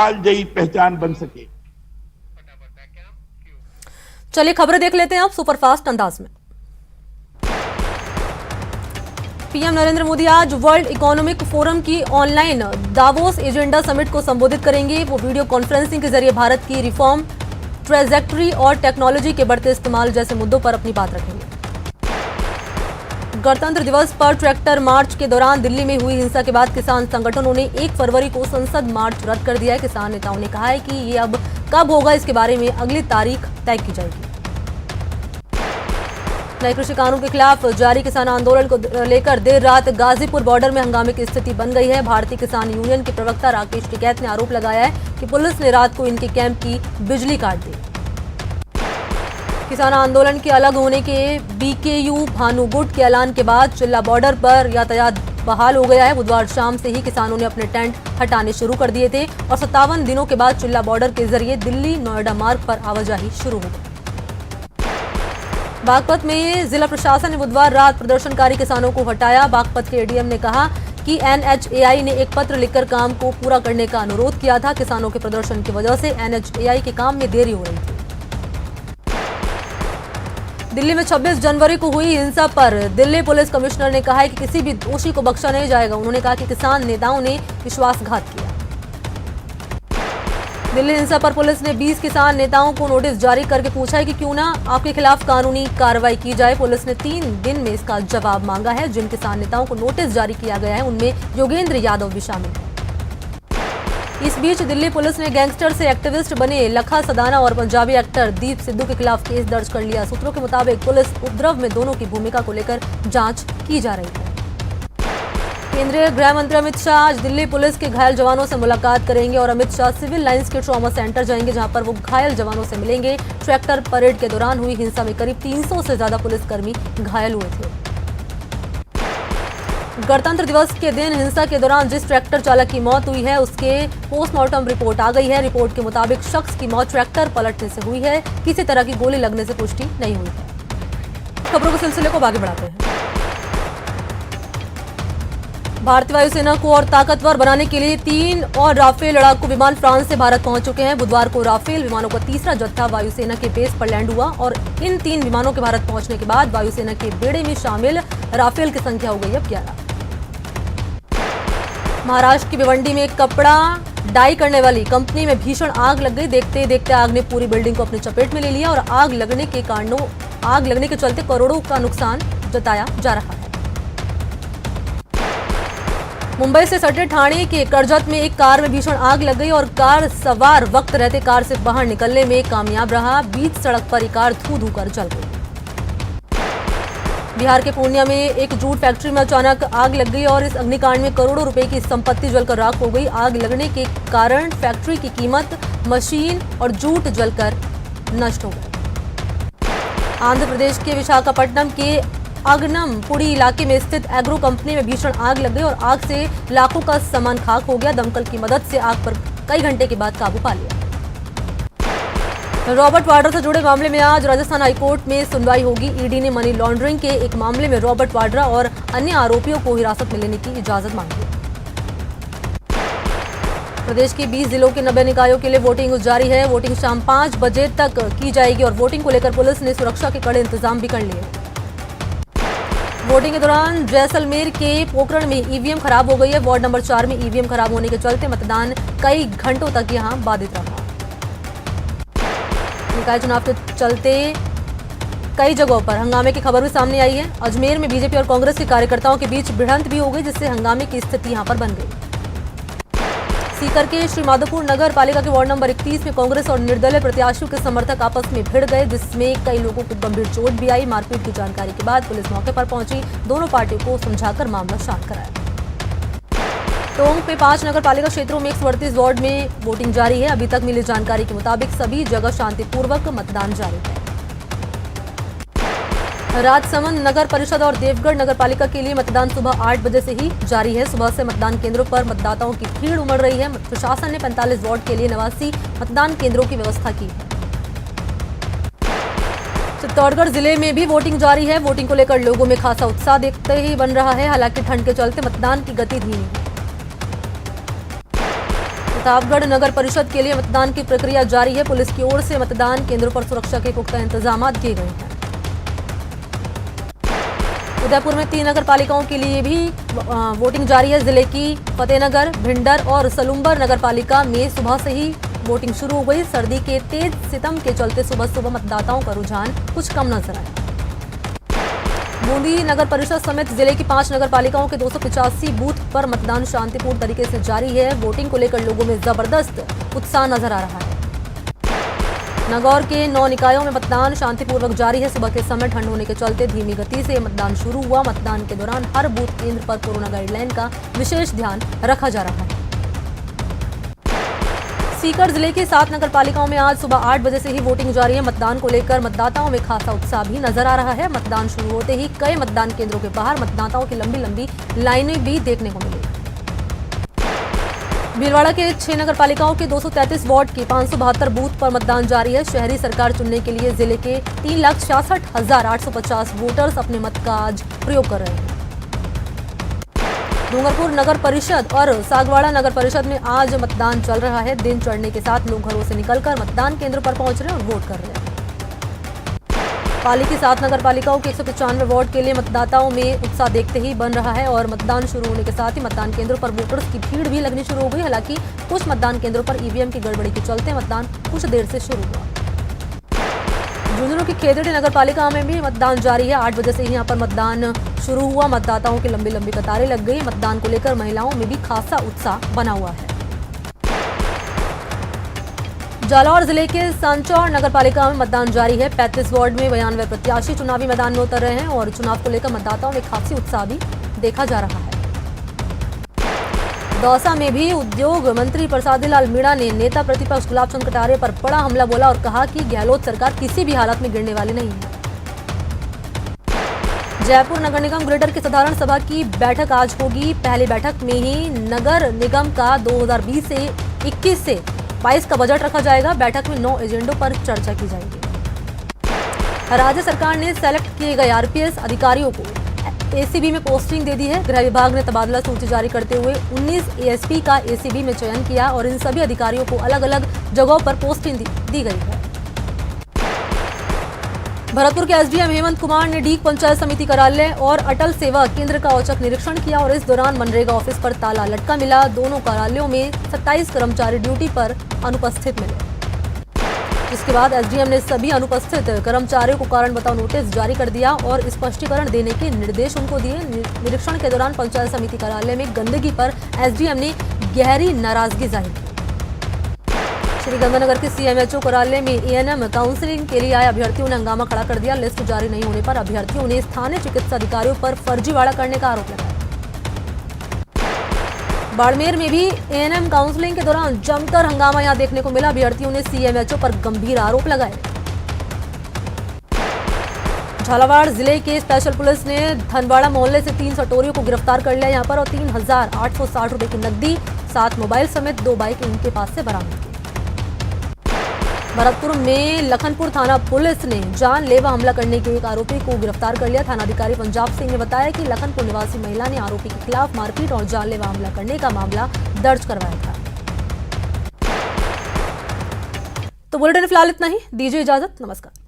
कालजयी पहचान बन सके। चलिए खबरें देख लेते हैं अब सुपरफास्ट अंदाज में। पीएम नरेंद्र मोदी आज वर्ल्ड इकोनॉमिक फोरम की ऑनलाइन दावोस एजेंडा समिट को संबोधित करेंगे। वो वीडियो कॉन्फ्रेंसिंग के जरिए भारत की रिफॉर्म, ट्रेजेक्टरी और टेक्नोलॉजी के बढ़ते इस्तेमाल जैसे मुद्दों पर अपनी बात रखेंगे। गणतंत्र दिवस पर ट्रैक्टर मार्च के दौरान दिल्ली में हुई हिंसा के बाद किसान संगठनों ने 1 फरवरी को संसद मार्च रद्द कर दिया है। किसान नेताओं ने कहा है कि ये अब कब होगा इसके बारे में अगली तारीख तय की जाएगी। नए कृषि कानून के खिलाफ जारी किसान आंदोलन को लेकर देर रात गाजीपुर बॉर्डर में हंगामे की स्थिति बन गई है। भारतीय किसान यूनियन के प्रवक्ता राकेश टिकैत ने आरोप लगाया है कि पुलिस ने रात को इनके कैंप की बिजली काट दी। किसान आंदोलन के अलग होने के बीकेयू भानुगुट के ऐलान के बाद चिल्ला बॉर्डर पर यातायात बहाल हो गया है। बुधवार शाम से ही किसानों ने अपने टेंट हटाने शुरू कर दिए थे और 57 दिनों के बाद चिल्ला बॉर्डर के जरिए दिल्ली नोएडा मार्ग पर आवाजाही शुरू हो गई। बागपत में जिला प्रशासन ने बुधवार रात प्रदर्शनकारी किसानों को हटाया। बागपत के एडीएम ने कहा कि एनएचएआई ने एक पत्र लिखकर काम को पूरा करने का अनुरोध किया था। किसानों के प्रदर्शन की वजह से एनएचएआई के काम में देरी हो रही थी। दिल्ली में 26 जनवरी को हुई हिंसा पर दिल्ली पुलिस कमिश्नर ने कहा है कि किसी भी दोषी को बख्शा नहीं जाएगा। उन्होंने कहा कि किसान नेताओं ने विश्वासघात किया। दिल्ली हिंसा पर पुलिस ने 20 किसान नेताओं को नोटिस जारी करके पूछा है कि क्यों ना आपके खिलाफ कानूनी कार्रवाई की जाए। पुलिस ने 3 दिन में इसका जवाब मांगा है। जिन किसान नेताओं को नोटिस जारी किया गया है उनमें योगेंद्र यादव भी शामिल है। इस बीच दिल्ली पुलिस ने गैंगस्टर से एक्टिविस्ट बने लखा सदाना और पंजाबी एक्टर दीप सिद्धू के खिलाफ केस दर्ज कर लिया। सूत्रों के मुताबिक पुलिस उपद्रव में दोनों की भूमिका को लेकर जांच की जा रही है। केंद्रीय गृह मंत्री अमित शाह आज दिल्ली पुलिस के घायल जवानों से मुलाकात करेंगे और अमित शाह सिविल लाइंस के ट्रॉमा सेंटर जाएंगे, जहां पर वो घायल जवानों से मिलेंगे। ट्रैक्टर परेड के दौरान हुई हिंसा में करीब 300 से ज्यादा पुलिसकर्मी घायल हुए थे। गणतंत्र दिवस के दिन हिंसा के दौरान जिस ट्रैक्टर चालक की मौत हुई है उसके पोस्टमार्टम रिपोर्ट आ गई है। रिपोर्ट के मुताबिक शख्स की मौत ट्रैक्टर पलटने से हुई है। किसी तरह की गोली लगने से पुष्टि नहीं हुई है। खबरों के सिलसिले को आगे बढ़ाते हैं। भारतीय वायुसेना को और ताकतवर बनाने के लिए 3 और राफेल लड़ाकू विमान फ्रांस से भारत पहुंच चुके हैं। बुधवार को राफेल विमानों का तीसरा जत्था वायुसेना के बेस पर लैंड हुआ और इन 3 विमानों के भारत पहुंचने के बाद वायुसेना के बेड़े में शामिल राफेल की संख्या हो गई अब 11। महाराष्ट्र की भिवंडी में कपड़ा डाई करने वाली कंपनी में भीषण आग लग गई। देखते देखते आग ने पूरी बिल्डिंग को अपनी चपेट में ले लिया और आग लगने के चलते करोड़ों का नुकसान जताया जा रहा है। मुंबई से सटे ठाणे के कर्जत में एक कार में भीषण आग लग गई और कार सवार वक्त रहते कार से बाहर निकलने में कामयाब रहा। बीच सड़क पर एक कार धू धू कर जल गई। बिहार के पूर्णिया में एक जूट फैक्ट्री में अचानक आग लग गई और इस अग्निकांड में करोड़ों रुपए की संपत्ति जलकर राख हो गई। आग लगने के कारण फैक्ट्री की कीमत, मशीन और जूट जलकर नष्ट हो गए। आंध्र प्रदेश के विशाखापट्टनम के अगनमपुड़ी इलाके में स्थित एग्रो कंपनी में भीषण आग लग गई और आग से लाखों का सामान खाक हो गया। दमकल की मदद से आग पर कई घंटे के बाद काबू पा लिया। रॉबर्ट वाड्रा से जुड़े मामले में आज राजस्थान हाईकोर्ट में सुनवाई होगी। ईडी ने मनी लॉन्ड्रिंग के एक मामले में रॉबर्ट वाड्रा और अन्य आरोपियों को हिरासत में लेने की इजाजत मांगी है। प्रदेश के 20 जिलों के 90 निकायों के लिए वोटिंग जारी है। वोटिंग शाम 5 बजे तक की जाएगी और वोटिंग को लेकर पुलिस ने सुरक्षा के कड़े इंतजाम भी कर लिए हैं। वोटिंग के दौरान जैसलमेर के पोखरण में ईवीएम खराब हो गई है। वार्ड नंबर 4 में ईवीएम खराब होने के चलते मतदान कई घंटों तक यहां बाधित रहा। निकाय चुनाव के चलते कई जगहों पर हंगामे की खबर भी सामने आई है। अजमेर में बीजेपी और कांग्रेस के कार्यकर्ताओं के बीच भिड़ंत भी हो गई, जिससे हंगामे की स्थिति यहां पर बन गई। सीकर के श्री माधोपुर नगर पालिका के वार्ड नंबर 31 में कांग्रेस और निर्दलीय प्रत्याशियों के समर्थक आपस में भिड़ गए, जिसमें कई लोगों को गंभीर चोट भी आई। मारपीट की जानकारी के बाद पुलिस मौके पर पहुंची, दोनों पार्टियों को समझाकर मामला शांत कराया। टोंक में 5 नगर पालिका क्षेत्रों में 138 वार्ड में वोटिंग जारी है। अभी तक मिली जानकारी के मुताबिक सभी जगह शांतिपूर्वक मतदान जारी है। राजसमंद नगर परिषद और देवगढ़ नगर पालिका के लिए मतदान सुबह 8 बजे से ही जारी है। सुबह से मतदान केंद्रों पर मतदाताओं की भीड़ उमड़ रही है। प्रशासन ने 45 वार्ड के लिए 89 मतदान केंद्रों की व्यवस्था की है। चित्तौड़गढ़ जिले में भी वोटिंग जारी है। वोटिंग को लेकर लोगों में खासा उत्साह देखते ही बन रहा है। हालांकि ठंड के चलते मतदान की गति धीमी है। प्रतापगढ़ नगर परिषद के लिए मतदान की प्रक्रिया जारी है। पुलिस की ओर से मतदान केंद्रों पर सुरक्षा के पुख्ता इंतजाम किए गए हैं। उदयपुर में 3 नगर पालिकाओं के लिए भी वोटिंग जारी है। जिले की फतेहनगर, भिंडर और सलूम्बर नगर पालिका में सुबह से ही वोटिंग शुरू हो गई। सर्दी के तेज सितम के चलते सुबह सुबह मतदाताओं का रुझान कुछ कम नजर आया। बूंदी नगर परिषद समेत जिले की 5 नगर पालिकाओं के 285 बूथ पर मतदान शांतिपूर्ण तरीके से जारी है। वोटिंग को लेकर लोगों में जबरदस्त उत्साह नजर आ रहा है। नागौर के 9 निकायों में मतदान शांतिपूर्वक जारी है। सुबह के समय ठंड होने के चलते धीमी गति से मतदान शुरू हुआ। मतदान के दौरान हर बूथ केंद्र पर कोरोना गाइडलाइन का विशेष ध्यान रखा जा रहा है। सीकर जिले के 7 नगर पालिकाओं में आज सुबह 8 बजे से ही वोटिंग जारी है। मतदान को लेकर मतदाताओं में खासा उत्साह भी नजर आ रहा है। मतदान शुरू होते ही कई मतदान केंद्रों के बाहर मतदाताओं की लंबी लंबी लाइनें भी देखने को मिली। भीलवाड़ा के 6 नगर पालिकाओं के 233 वार्ड के 572 बूथ पर मतदान जारी है। शहरी सरकार चुनने के लिए जिले के 3,66,850 वोटर्स अपने मत का आज प्रयोग कर रहे हैं। डूंगरपुर नगर परिषद और सागवाड़ा नगर परिषद में आज मतदान चल रहा है। दिन चढ़ने के साथ लोग घरों से निकलकर मतदान केंद्र पर पहुंच रहे हैं और वोट कर रहे हैं। पाली की 7 नगर पालिकाओं के 195 वार्ड के लिए मतदाताओं में उत्साह देखते ही बन रहा है और मतदान शुरू होने के साथ ही मतदान केंद्रों पर वोटर्स की भीड़ भी लगनी शुरू हो गई। हालांकि कुछ मतदान केंद्रों पर ईवीएम की गड़बड़ी के चलते मतदान कुछ देर से शुरू हुआ। झुंझुनू की खेतड़ी नगर पालिका में भी मतदान जारी है। 8 बजे से ही यहाँ पर मतदान शुरू हुआ। मतदाताओं की लंबी लंबी कतारें लग गई। मतदान को लेकर महिलाओं में भी खासा उत्साह बना हुआ है। जालौर जिले के सांचौर नगर पालिका में मतदान जारी है। 35 वार्ड में 92 प्रत्याशी चुनावी मैदान में उतर रहे हैं और चुनाव को लेकर मतदाताओं में खासी उत्साह भी देखा जा रहा है। दौसा में भी उद्योग मंत्री प्रसादी लाल मीणा ने नेता प्रतिपक्ष गुलाब चंद कटारिया पर बड़ा हमला बोला और कहा कि गहलोत सरकार किसी भी हालत में गिरने वाली नहीं है। जयपुर नगर निगम ग्रेटर की साधारण सभा की बैठक आज होगी। पहली बैठक में ही नगर निगम का 2020 से 21 से 22 का बजट रखा जाएगा। बैठक में 9 एजेंडों पर चर्चा की जाएगी। राज्य सरकार ने सेलेक्ट किए गए आरपीएस अधिकारियों को एसीबी में पोस्टिंग दे दी है। गृह विभाग ने तबादला सूची जारी करते हुए 19 एएसपी का एसीबी में चयन किया और इन सभी अधिकारियों को अलग अलग जगहों पर पोस्टिंग दी गई है। भरतपुर के एसडीएम हेमंत कुमार ने डीग पंचायत समिति कार्यालय और अटल सेवा केंद्र का औचक निरीक्षण किया और इस दौरान मनरेगा ऑफिस पर ताला लटका मिला। दोनों कार्यालयों में 27 कर्मचारी ड्यूटी पर अनुपस्थित मिले। इसके बाद एसडीएम ने सभी अनुपस्थित कर्मचारियों को कारण बताओ नोटिस जारी कर दिया और स्पष्टीकरण देने के निर्देश उनको दिए। निरीक्षण के दौरान पंचायत समिति कार्यालय में गंदगी पर एसडीएम ने गहरी नाराजगी जाहिर की। श्रीगंगानगर के सीएमएचओ कार्यालय में एएनएम काउंसलिंग के लिए आए अभ्यर्थियों ने हंगामा खड़ा कर दिया। लिस्ट जारी नहीं होने पर अभ्यर्थियों ने स्थानीय चिकित्सा अधिकारियों पर फर्जीवाड़ा करने का आरोप लगाया। बाड़मेर में भी एएनएम काउंसलिंग के दौरान जमकर हंगामा यहां देखने को मिला। अभ्यर्थियों ने सीएमएचओ पर गंभीर आरोप लगाए। झालावाड़ जिले के स्पेशल पुलिस ने धनवाड़ा मोहल्ले से 3 सटोरियों को गिरफ्तार कर लिया यहां पर और 3,860 रुपए की नकदी 7 मोबाइल समेत 2 बाइक इनके पास से बरामद की। भरतपुर में लखनपुर थाना पुलिस ने जानलेवा हमला करने के एक आरोपी को गिरफ्तार कर लिया। थानाधिकारी पंजाब सिंह ने बताया कि लखनपुर निवासी महिला ने आरोपी के खिलाफ मारपीट और जानलेवा हमला करने का मामला दर्ज करवाया था। तो बुलेटिन फिलहाल इतना ही। दीजिए इजाजत। नमस्कार।